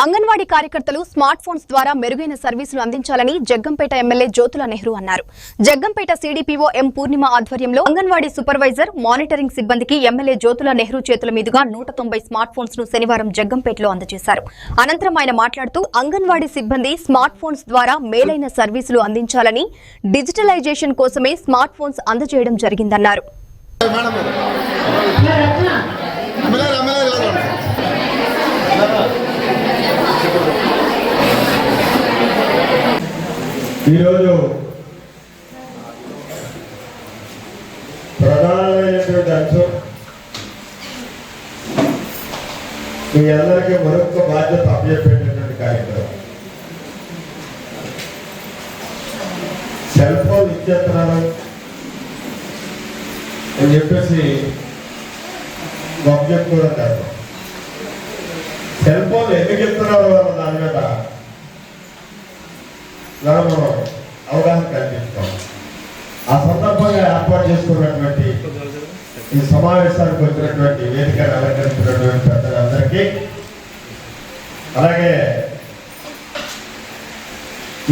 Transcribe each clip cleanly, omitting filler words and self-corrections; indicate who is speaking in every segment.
Speaker 1: అంగన్వాడీ కార్యకర్తలు smart phones ద్వారా మెరుగైన సర్వీసులు అందించాలని జగ్గంపేట ఎమ్మెల్యే జ్యోతుల నెహ్రూ అన్నారు. జగ్గంపేట సిడిపిఓ ఎం పూర్ణిమ ఆధ్వర్యంలో అంగన్వాడీ సూపర్వైజర్, మానిటరింగ్ సిబ్బందికి ఎమ్మెల్యే జ్యోతుల నెహ్రూ చేతుల మీదుగా 190 స్మార్ట్ ఫోన్స్ ను శనివారం జగ్గంపేటలో అందజేశారు. అనంతరం ఆయన మాట్లాడుతూ అంగన్వాడీ సిబ్బంది స్మార్ట్ ఫోన్స్ ద్వారా మేలైన సర్వీసులు అందించాలని, డిజిటలైజేషన్ కోసమే స్మార్ట్ ఫోన్స్ అందజేయడం జరిగిందన్నారు.
Speaker 2: ఈరోజు ప్రధానమైనటువంటి అంశం మీ అందరికీ మరొక బాధ్యత అప్పచెప్పేటటువంటి కార్యక్రమం. సెల్ ఫోన్ ఇచ్చేస్తున్నారు అని చెప్పేసి గొప్ప చెప్పుకోవడం కాదు. సెల్ ఫోన్ ఎందుకు ఇస్తున్నారు అన్న దాని మీద మనం అవగాహన కల్పిస్తాం. ఆ సందర్భంగా ఏర్పాటు చేసుకున్నటువంటి ఈ సమావేశానికి వచ్చినటువంటి వేదికను అలంకరించినటువంటి పెద్దలందరికీ, అలాగే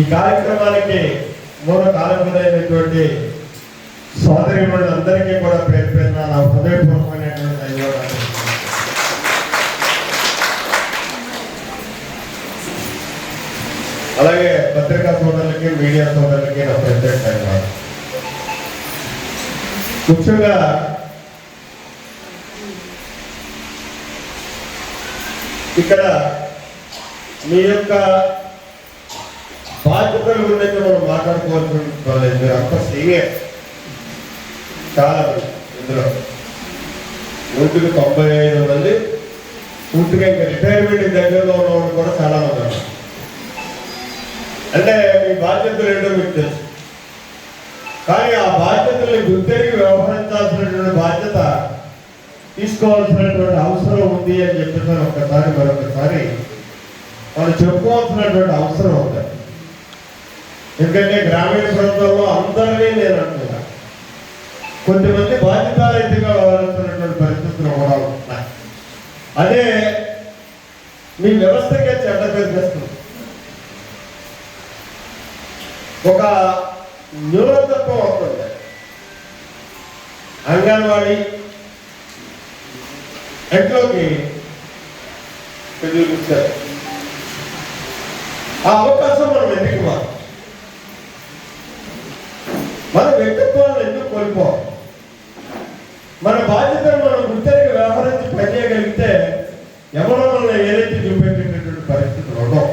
Speaker 2: ఈ కార్యక్రమానికి మూల కాలమైనటువంటి సోదరిమణులందరికీ కూడా పేరు పేరున నా హృదయపూర్వకమైనటువంటి ధన్యవాదాలు. అలాగే పత్రికా సోదరులకి, మీడియా సోదరులకి నా ప్రత్యేక ధన్యవాదాలు. ముఖ్యంగా ఇక్కడ మీ యొక్క బాధ్యతల గురించి మనం మాట్లాడుకోవాల్సిన లేదు. మీరు అంత సీనియర్, చాలా ఇందులో 195 మంది పూర్తిగా ఇంకా రిటైర్మెంట్ దగ్గరలో ఉన్న వాళ్ళు కూడా చాలా మంది ఉన్నారు. అంటే మీ బాధ్యతలు ఏంటో మీకు తెలుసు, కానీ ఆ బాధ్యతల్ని గుర్తెరిగి వ్యవహరించాల్సినటువంటి బాధ్యత తీసుకోవాల్సినటువంటి అవసరం ఉంది అని చెప్పేసి ఒక్కసారి మరొకసారి మనం చెప్పుకోవాల్సినటువంటి అవసరం ఉంది. ఎందుకంటే గ్రామీణ ప్రాంతాల్లో అందరినీ నేను అంటున్నా, కొంతమంది బాధ్యతారహితంగా వ్యవహరిస్తున్నటువంటి పరిస్థితులు కూడా ఉన్నాయి. అదే మీ వ్యవస్థకే చెడ్డ పేరు తెస్తుంది. ఒక న్యూనతత్వం వస్తుంది. అంగన్వాడీ ఎంట్లోకి ఎదుగుతారు. ఆ అవకాశం మనం ఎందుకు ఇవ్వాలి? మన వ్యక్తిత్వాలను ఎందుకు కోల్పోవాలి? మన బాధ్యతను మనం గుర్తెరిగి వ్యవహరించి పనిచేయగలిగితే ఎవరో మనల్ని ఏదైతే చూపెట్టేటటువంటి పరిస్థితులు ఉండవు.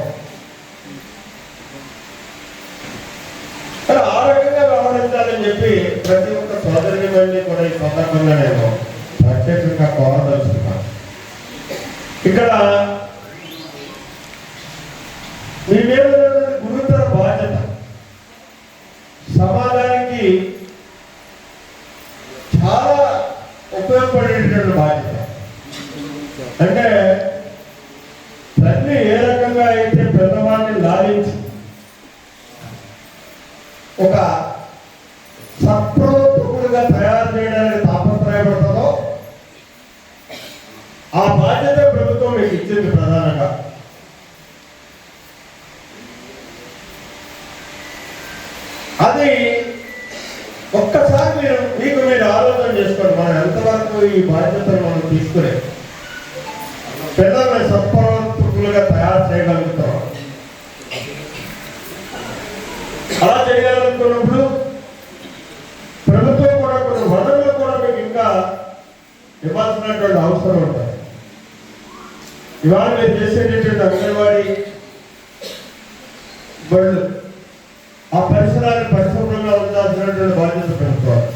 Speaker 2: ఆ రకంగా వ్యవహరించాలని చెప్పి ప్రతి ఒక్క సోదరుని మళ్ళీ కూడా ఈ సందర్భంగా నేను ప్రత్యేకంగా కోరదలుచుకున్నాను. ఇక్కడ మీ మీద గురుతర బాధ్యత, సమాజానికి చాలా ఉపయోగపడేటువంటి బాధ్యత. అంటే తల్లి ఏ రకంగా అయితే పెద్దవాడిని లాలించి ఒక సత్ప్రవర్తకుడిగా తయారు చేయడానికి తాపత్రయపడుతుందో ఆ బాధ్యత ప్రభుత్వం మీకు ఇచ్చింది. ప్రధానంగా అది ఒక్కసారి మీరు ఆలోచన చేసుకోండి. మనం ఎంతవరకు ఈ బాధ్యతను మనం తీసుకునే పిల్లల్ని సత్ప్రవర్తకులుగా తయారు చేయగలుగుతాం. అలా చేయాలనుకున్నప్పుడు ప్రభుత్వం కూడా కొన్ని వనరులు కూడా మీకు ఇంకా ఇవ్వాల్సినటువంటి అవసరం ఉంటుంది. ఇవాళ మీరు చేసేటటువంటి అంగన్వాడీ బళ్ళు, ఆ పరిసరాన్ని పరిశుభ్రంగా ఉండాల్సినటువంటి బాధ్యత ప్రభుత్వాలు,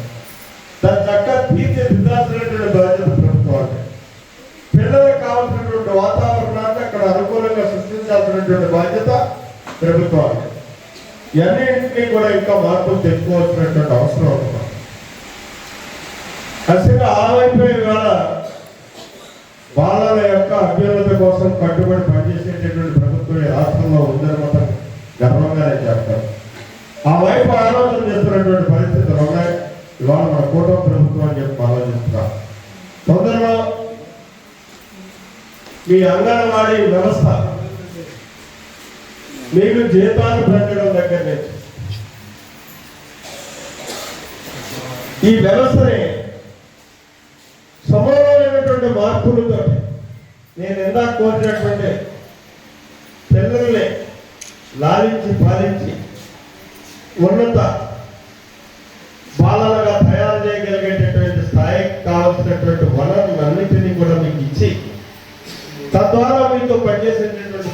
Speaker 2: దాని చక్కగా తీర్చిదిద్దాల్సినటువంటి బాధ్యత ప్రభుత్వాలు, పిల్లలకు కావాల్సినటువంటి వాతావరణాన్ని అక్కడ అనుకూలంగా సృష్టించాల్సినటువంటి బాధ్యత ప్రభుత్వాలు. ఇవన్నింటినీ కూడా ఇంకా మార్పులు తెచ్చుకోవాల్సినటువంటి అవసరం ఉంటుంది. ఖచ్చితంగా ఆ వైపు ఇవాళ బాలల యొక్క అభ్యున్నతి కోసం కట్టుబడి పనిచేసేటటువంటి ప్రభుత్వం ఈ రాష్ట్రంలో ఉందని మాత్రం గర్వంగా నేను చెప్తాను. ఆ వైపు ఆలోచన చేస్తున్నటువంటి పరిస్థితులు ఉన్నాయి. ఇవాళ మన కూటమి ప్రభుత్వం అని చెప్పి ఆలోచిస్తున్నాం. తొందరలో మీ అంగన్వాడీ వ్యవస్థ మీకు జీతాలు పెంచడం దగ్గర నుంచి ఈ వ్యవస్థని సమూలమైనటువంటి మార్పులతో నేను ఇందాక కోరినటువంటి పిల్లల్ని లాలించి పాలించి ఉన్నత బాలలుగా తయారు చేయగలిగేటటువంటి స్థాయికి కావాల్సినటువంటి వనరులన్నింటినీ కూడా మీకు ఇచ్చి తద్వారా మీతో పనిచేసేటటువంటి